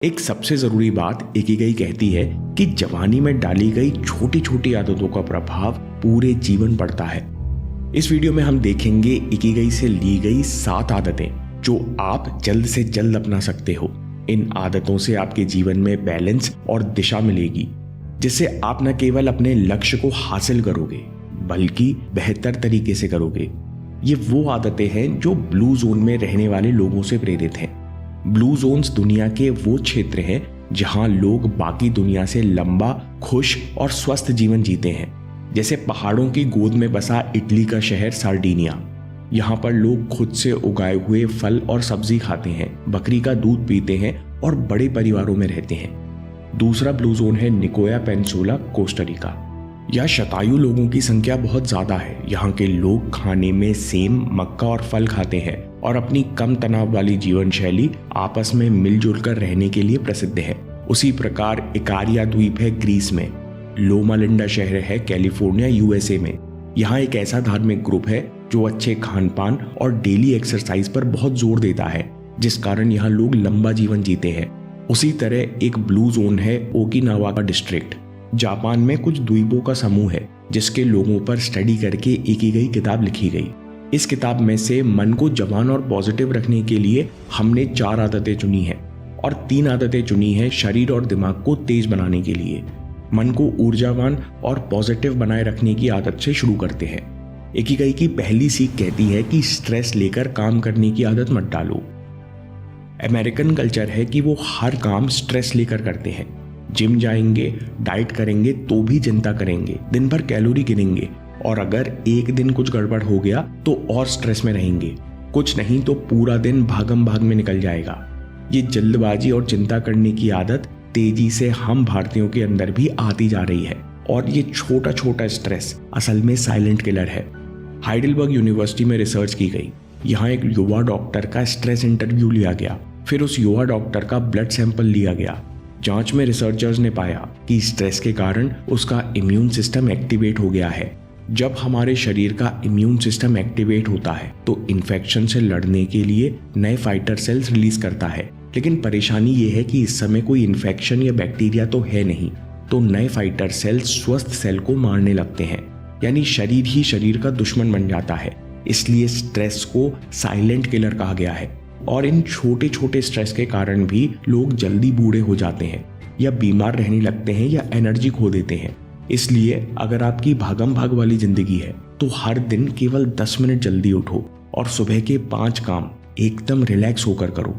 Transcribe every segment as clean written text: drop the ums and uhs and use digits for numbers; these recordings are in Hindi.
एक सबसे जरूरी बात इकिगाई कहती है कि जवानी में डाली गई छोटी छोटी आदतों का प्रभाव पूरे जीवन पड़ता है। इस वीडियो में हम देखेंगे इकिगाई से ली गई 7 आदतें जो आप जल्द से जल्द अपना सकते हो। इन आदतों से आपके जीवन में बैलेंस और दिशा मिलेगी, जिससे आप न केवल अपने लक्ष्य को हासिल करोगे बल्कि बेहतर तरीके से करोगे। ये वो आदतें हैं जो ब्लू जोन में रहने वाले लोगों से प्रेरित हैं। ब्लू जोन्स दुनिया के वो क्षेत्र हैं जहां लोग बाकी दुनिया से लंबा, खुश और स्वस्थ जीवन जीते हैं। जैसे पहाड़ों की गोद में बसा इटली का शहर सार्डिनिया। यहाँ पर लोग खुद से उगाए हुए फल और सब्जी खाते हैं, बकरी का दूध पीते हैं और बड़े परिवारों में रहते हैं। दूसरा ब्लू जोन है निकोया पेनिनसुला, कोस्टा रिका। यहाँ शतायु लोगों की संख्या बहुत ज्यादा है। यहाँ के लोग खाने में सेम, मक्का और फल खाते हैं और अपनी कम तनाव वाली जीवन शैली, आपस में मिलजुल कर रहने के लिए प्रसिद्ध है। उसी प्रकार इकारिया द्वीप है ग्रीस में। लोमा लिंडा शहर है कैलिफोर्निया, यूएसए में। यहाँ एक ऐसा धार्मिक ग्रुप है जो अच्छे खान पान और डेली एक्सरसाइज पर बहुत जोर देता है, जिस कारण यहाँ लोग लंबा जीवन जीते हैं। उसी तरह एक ब्लू जोन है ओकिनावा का डिस्ट्रिक्ट। जापान में कुछ द्वीपों का समूह है जिसके लोगों पर स्टडी करके इकिगाई किताब लिखी गई। इस किताब में से मन को जवान और पॉजिटिव रखने के लिए हमने 4 आदतें चुनी हैं और 3 आदतें चुनी हैं शरीर और दिमाग को तेज बनाने के लिए। मन को ऊर्जावान और पॉजिटिव बनाए रखने की आदत से शुरू करते हैं। इकिगाई की पहली सीख कहती है कि स्ट्रेस लेकर काम करने की आदत मत डालो। अमेरिकन कल्चर है कि वो हर काम स्ट्रेस लेकर करते हैं। जिम जाएंगे, डाइट करेंगे तो भी चिंता करेंगे, दिन भर कैलोरी गिनेंगे और अगर एक दिन कुछ गड़बड़ हो गया तो और स्ट्रेस में रहेंगे। कुछ नहीं तो पूरा दिन भागम भाग में निकल जाएगा। ये जल्दबाजी और चिंता करने की आदत तेजी से हम भारतीयों के अंदर भी आती जा रही है और ये छोटा छोटा स्ट्रेस असल में साइलेंट किलर है। हाइडेलबर्ग यूनिवर्सिटी में रिसर्च की गई। यहाँ एक युवा डॉक्टर का स्ट्रेस इंटरव्यू लिया गया। फिर उस युवा डॉक्टर का ब्लड सैंपल लिया गया। जांच में रिसर्चर्स ने पाया कि स्ट्रेस के कारण उसका इम्यून सिस्टम एक्टिवेट हो गया है। जब हमारे शरीर का इम्यून सिस्टम एक्टिवेट होता है तो इन्फेक्शन से लड़ने के लिए नए फाइटर सेल्स रिलीज करता है। लेकिन परेशानी ये है कि इस समय कोई इन्फेक्शन या बैक्टीरिया तो है नहीं, तो नए फाइटर सेल्स स्वस्थ सेल को मारने लगते हैं। यानी शरीर ही शरीर का दुश्मन बन जाता है। इसलिए स्ट्रेस को साइलेंट किलर कहा गया है। और इन छोटे छोटे स्ट्रेस के कारण भी लोग जल्दी बूढ़े हो जाते हैं या बीमार रहने लगते हैं या एनर्जी खो देते हैं। इसलिए अगर आपकी भागम भाग वाली जिंदगी है तो हर दिन केवल 10 मिनट जल्दी उठो और सुबह के 5 काम एकदम रिलैक्स होकर करो।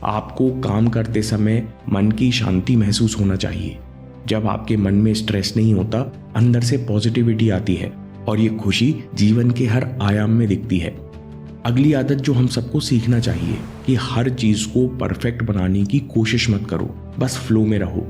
आपको काम करते समय मन की शांति महसूस होना चाहिए। जब आपके मन में स्ट्रेस नहीं होता, अंदर से पॉजिटिविटी आती है और ये खुशी जीवन के हर आयाम में दिखती है। अगली आदत जो हम सबको सीखना चाहिए कि हर चीज को परफेक्ट बनाने की कोशिश मत करो, बस फ्लो में रहो।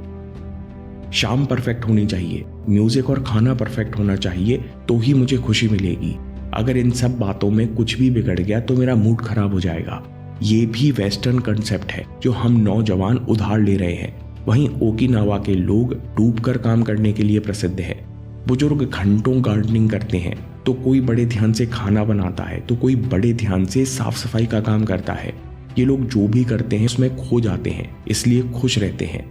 शाम परफेक्ट होनी चाहिए, म्यूजिक और खाना परफेक्ट होना चाहिए, तो ही मुझे खुशी मिलेगी। अगर इन सब बातों में कुछ भी बिगड़ गया तो मेरा मूड खराब हो जाएगा। ये भी वेस्टर्न कंसेप्ट है जो हम नौजवान उधार ले रहे हैं। वहीं ओकिनावा के लोग डूबकर काम करने के लिए प्रसिद्ध है। बुजुर्ग घंटों गार्डनिंग करते हैं, तो कोई बड़े ध्यान से खाना बनाता है, तो कोई बड़े ध्यान से साफ सफाई का काम करता है। ये लोग जो भी करते हैं उसमें खो जाते हैं, इसलिए खुश रहते हैं।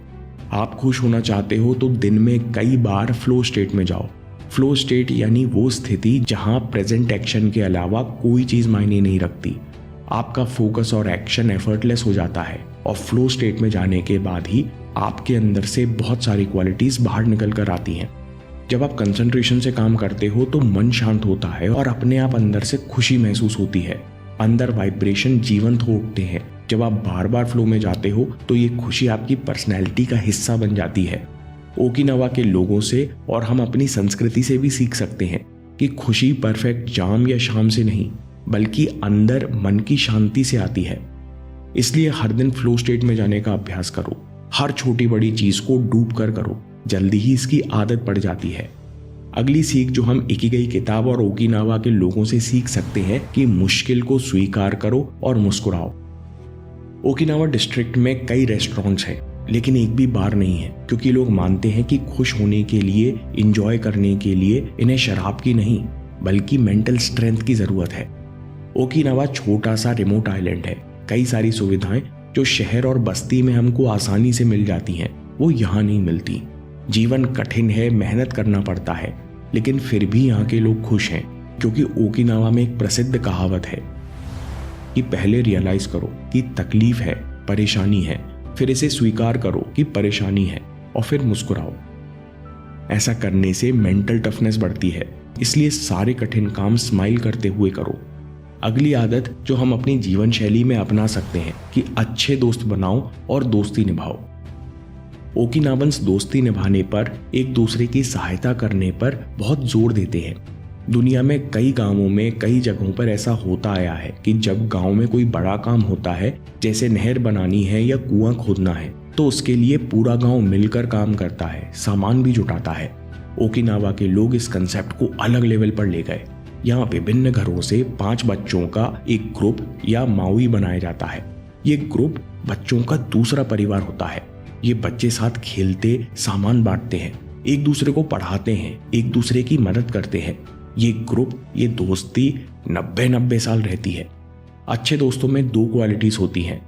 आप खुश होना चाहते हो तो दिन में कई बार फ्लो स्टेट में जाओ। फ्लो स्टेट यानी वो स्थिति जहां प्रेजेंट एक्शन के अलावा कोई चीज मायने नहीं रखती। आपका फोकस और एक्शन एफर्टलेस हो जाता है और फ्लो स्टेट में जाने के बाद ही आपके अंदर से बहुत सारी क्वालिटीज बाहर निकल कर आती हैं। जब आप कंसंट्रेशन से काम करते हो तो मन शांत होता है और अपने आप अंदर से खुशी महसूस होती है। अंदर वाइब्रेशन जीवंत हो उठते हैं। जब आप बार बार फ्लो में जाते हो तो ये खुशी आपकी पर्सनैलिटी का हिस्सा बन जाती है। ओकिनावा के लोगों से और हम अपनी संस्कृति से भी सीख सकते हैं कि खुशी परफेक्ट जाम या शाम से नहीं, बल्कि अंदर मन की शांति से आती है। इसलिए हर दिन फ्लो स्टेट में जाने का अभ्यास करो। हर छोटी बड़ी चीज को डूब कर करो, जल्दी ही इसकी आदत पड़ जाती है। अगली सीख जो हम इकिगाई किताब और ओकिनावा के लोगों से सीख सकते हैं कि मुश्किल को स्वीकार करो और मुस्कुराओ। ओकिनावा डिस्ट्रिक्ट में कई रेस्टोरेंट्स हैं, लेकिन एक भी बार नहीं है, क्योंकि लोग मानते हैं कि खुश होने के लिए, एंजॉय करने के लिए इन्हें शराब की नहीं बल्कि मेंटल स्ट्रेंथ की जरूरत है। ओकिनावा छोटा सा रिमोट आइलैंड है। कई सारी सुविधाएं जो शहर और बस्ती में हमको आसानी से मिल जाती हैं, वो यहाँ नहीं मिलती। जीवन कठिन है, मेहनत करना पड़ता है, लेकिन फिर भी यहाँ के लोग खुश हैं, क्योंकि ओकिनावा में एक प्रसिद्ध कहावत है कि पहले रियलाइज करो कि तकलीफ है, परेशानी है, फिर इसे स्वीकार करो कि परेशानी है और फिर मुस्कुराओ। ऐसा करने से मेंटल टफनेस बढ़ती है, इसलिए सारे कठिन काम स्माइल करते हुए करो। अगली आदत जो हम अपनी जीवन शैली में अपना सकते हैं कि अच्छे दोस्त बनाओ और दोस्ती निभाओ। ओकिनावन्स दोस्ती निभाने पर, एक दूसरे की सहायता करने पर बहुत जोर देते हैं। दुनिया में कई गांवों में, कई जगहों पर ऐसा होता आया है कि जब गांव में कोई बड़ा काम होता है, जैसे नहर बनानी है या कुआं खोदना है, तो उसके लिए पूरा गांव मिलकर काम करता है, सामान भी जुटाता है। ओकिनावा के लोग इस कंसेप्ट को अलग लेवल पर ले गए। यहाँ विभिन्न घरों से 5 बच्चों का एक ग्रुप या माउई बनाया जाता है। ये ग्रुप बच्चों का दूसरा परिवार होता है। ये बच्चे साथ खेलते, सामान बांटते हैं, एक दूसरे को पढ़ाते हैं, एक दूसरे की मदद करते हैं। ये ग्रुप, ये दोस्ती 90 साल रहती है। अच्छे दोस्तों में 2 क्वालिटीज होती हैं।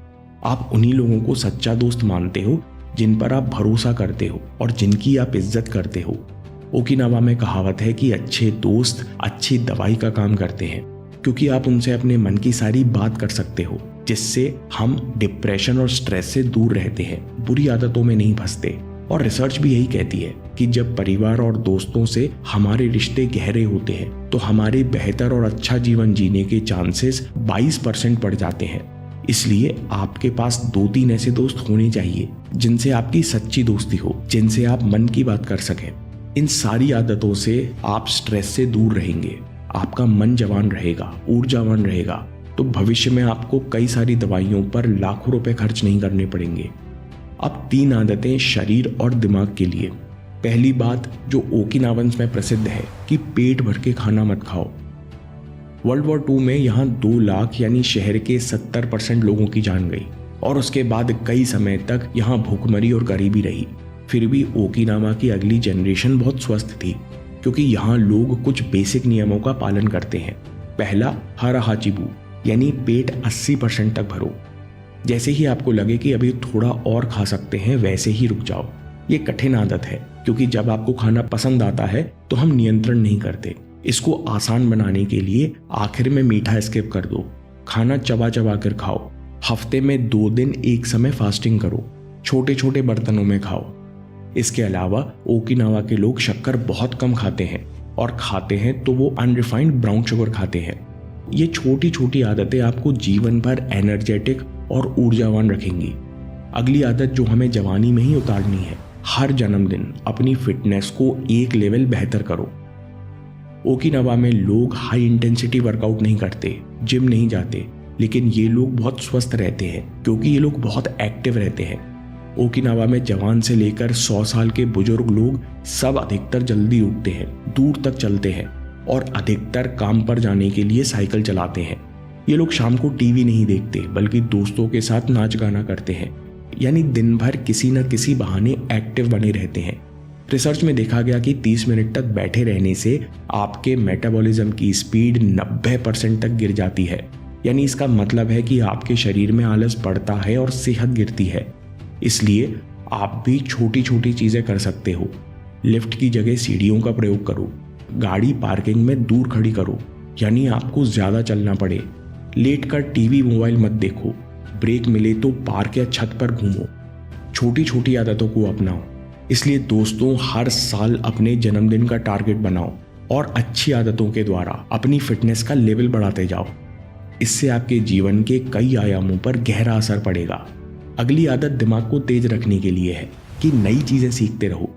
आप उन्हीं लोगों को सच्चा दोस्त मानते हो जिन पर आप भरोसा करते हो और जिनकी आप इज्जत करते हो। ओकिनावा में कहावत है कि अच्छे दोस्त अच्छी दवाई का काम करते हैं, क्योंकि आप उनसे अपने मन की सारी बात कर सकते हो, जिससे हम डिप्रेशन और स्ट्रेस से दूर रहते हैं, बुरी आदतों में नहीं फंसते। और रिसर्च भी यही कहती है कि जब परिवार और दोस्तों से हमारे रिश्ते गहरे होते हैं, तो हमारे बेहतर और अच्छा जीवन जीने के चांसेस 22% बढ़ जाते हैं। इसलिए आपके पास 2-3 ऐसे दोस्त होने चाहिए जिनसे आपकी सच्ची दोस्ती हो, जिनसे आप मन की बात कर सकें। इन सारी आदतों से आप स्ट्रेस से दूर रहेंगे, आपका मन जवान रहेगा, ऊर्जावान रहेगा, तो भविष्य में आपको कई सारी दवाइयों पर लाखों रुपए खर्च नहीं करने पड़ेंगे। अब 3 आदतें शरीर और दिमाग के लिए। पहली बात जो ओकिनावन्स में प्रसिद्ध है कि पेट भर के खाना मत खाओ। वर्ल्ड वॉर 2 में यहाँ 2 लाख यानी शहर के 70% लोगों की जान गई और उसके बाद कई समय तक यहाँ भूखमरी और गरीबी रही। फिर भी ओकिनावा की अगली जनरेशन बहुत स्वस्थ थी, क्योंकि यहाँ लोग कुछ बेसिक नियमों का पालन करते हैं। पहला, हारा हाचिबू यानी पेट 80% तक भरो। जैसे ही आपको लगे कि अभी थोड़ा और खा सकते हैं, वैसे ही रुक जाओ। ये कठिन आदत है, क्योंकि जब आपको खाना पसंद आता है तो हम नियंत्रण नहीं करते। इसको आसान बनाने के लिए आखिर में मीठा स्किप कर दो, खाना चबा चबा कर खाओ। हफ्ते में 2 दिन एक समय फास्टिंग करो, छोटे छोटे बर्तनों में खाओ। इसके अलावा ओकिनावा के लोग शक्कर बहुत कम खाते हैं, और खाते हैं तो वो अनरिफाइंड ब्राउन शुगर खाते हैं। ये छोटी छोटी आदतें आपको जीवन भर एनर्जेटिक और ऊर्जावान रखेंगी। अगली आदत जो हमें जवानी में ही उतारनी है, हर जन्मदिन अपनी फिटनेस को एक लेवल बेहतर करो। ओकिनावा में लोग हाई इंटेंसिटी वर्कआउट नहीं करते, जिम नहीं जाते, लेकिन ये लोग बहुत स्वस्थ रहते हैं, क्योंकि ये लोग बहुत एक्टिव रहते हैं। ओकिनावा में जवान से लेकर 100 साल के बुजुर्ग लोग सब अधिकतर जल्दी उठते हैं, दूर तक चलते हैं और अधिकतर काम पर जाने के लिए साइकिल चलाते हैं। ये लोग शाम को टीवी नहीं देखते, बल्कि दोस्तों के साथ नाच गाना करते हैं, यानी दिन भर किसी न किसी बहाने एक्टिव बने रहते हैं। रिसर्च में देखा गया कि 30 मिनट तक बैठे रहने से आपके मेटाबॉलिज्म की स्पीड 90% तक गिर जाती है। यानी इसका मतलब है कि आपके शरीर में आलस बढ़ता है और सेहत गिरती है। इसलिए आप भी छोटी छोटी चीजें कर सकते हो। लिफ्ट की जगह सीढ़ियों का प्रयोग करो, गाड़ी पार्किंग में दूर खड़ी करो, यानी आपको ज्यादा चलना पड़े। लेट कर टीवी मोबाइल मत देखो, ब्रेक मिले तो पार्क या छत पर घूमो। छोटी छोटी आदतों को अपनाओ। इसलिए दोस्तों, हर साल अपने जन्मदिन का टारगेट बनाओ और अच्छी आदतों के द्वारा अपनी फिटनेस का लेवल बढ़ाते जाओ। इससे आपके जीवन के कई आयामों पर गहरा असर पड़ेगा। अगली आदत दिमाग को तेज रखने के लिए है कि नई चीजें सीखते रहो।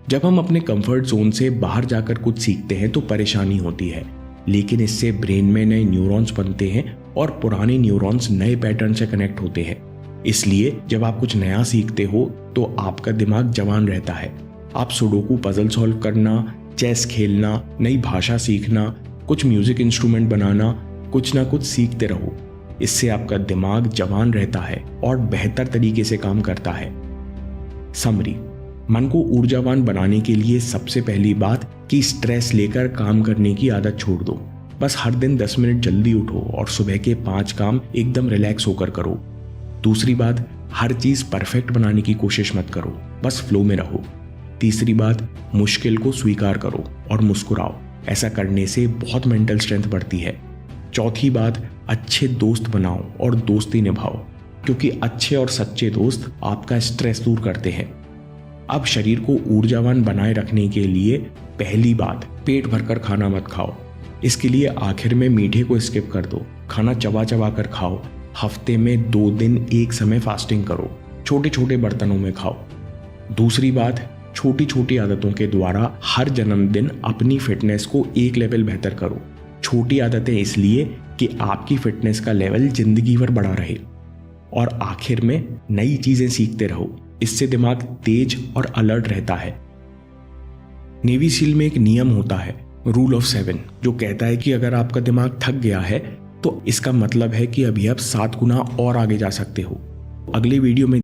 जब हम अपने कंफर्ट जोन से बाहर जाकर कुछ सीखते हैं तो परेशानी होती है, लेकिन इससे ब्रेन में नए न्यूरॉन्स बनते हैं और पुराने न्यूरॉन्स नए पैटर्न से कनेक्ट होते हैं। इसलिए जब आप कुछ नया सीखते हो तो आपका दिमाग जवान रहता है। आप सुडोकू पजल सॉल्व करना, चेस खेलना, नई भाषा सीखना, कुछ म्यूजिक इंस्ट्रूमेंट बनाना, कुछ ना कुछ सीखते रहो। इससे आपका दिमाग जवान रहता है और बेहतर तरीके से काम करता है। समरी, मन को ऊर्जावान बनाने के लिए सबसे पहली बात कि स्ट्रेस लेकर काम करने की आदत छोड़ दो। बस हर दिन 10 मिनट जल्दी उठो और सुबह के 5 काम एकदम रिलैक्स होकर करो। दूसरी बात, हर चीज परफेक्ट बनाने की कोशिश मत करो, बस फ्लो में रहो। तीसरी बात, मुश्किल को स्वीकार करो और मुस्कुराओ, ऐसा करने से बहुत मेंटल स्ट्रेंथ बढ़ती है। चौथी बात, अच्छे दोस्त बनाओ और दोस्ती निभाओ, क्योंकि अच्छे और सच्चे दोस्त आपका स्ट्रेस दूर करते हैं। अब शरीर को ऊर्जावान बनाए रखने के लिए पहली बात, पेट भरकर खाना मत खाओ। इसके लिए आखिर में मीठे को स्किप कर दो, खाना चबा चबा कर खाओ। हफ्ते में 2 दिन एक समय फास्टिंग करो, छोटे छोटे बर्तनों में खाओ। दूसरी बात, छोटी छोटी आदतों के द्वारा हर जन्मदिन अपनी फिटनेस को एक लेवल बेहतर करो। छोटी आदतें इसलिए कि आपकी फिटनेस का लेवल जिंदगी भर बढ़ा रहे। और आखिर में नई चीजें सीखते रहो, इससे दिमाग तेज और अलर्ट रहता है। नेवी सील में एक नियम होता है, रूल ऑफ 7, जो कहता है कि अगर आपका दिमाग थक गया है तो इसका मतलब है कि अभी आप 7 गुना और आगे जा सकते हो। अगले वीडियो में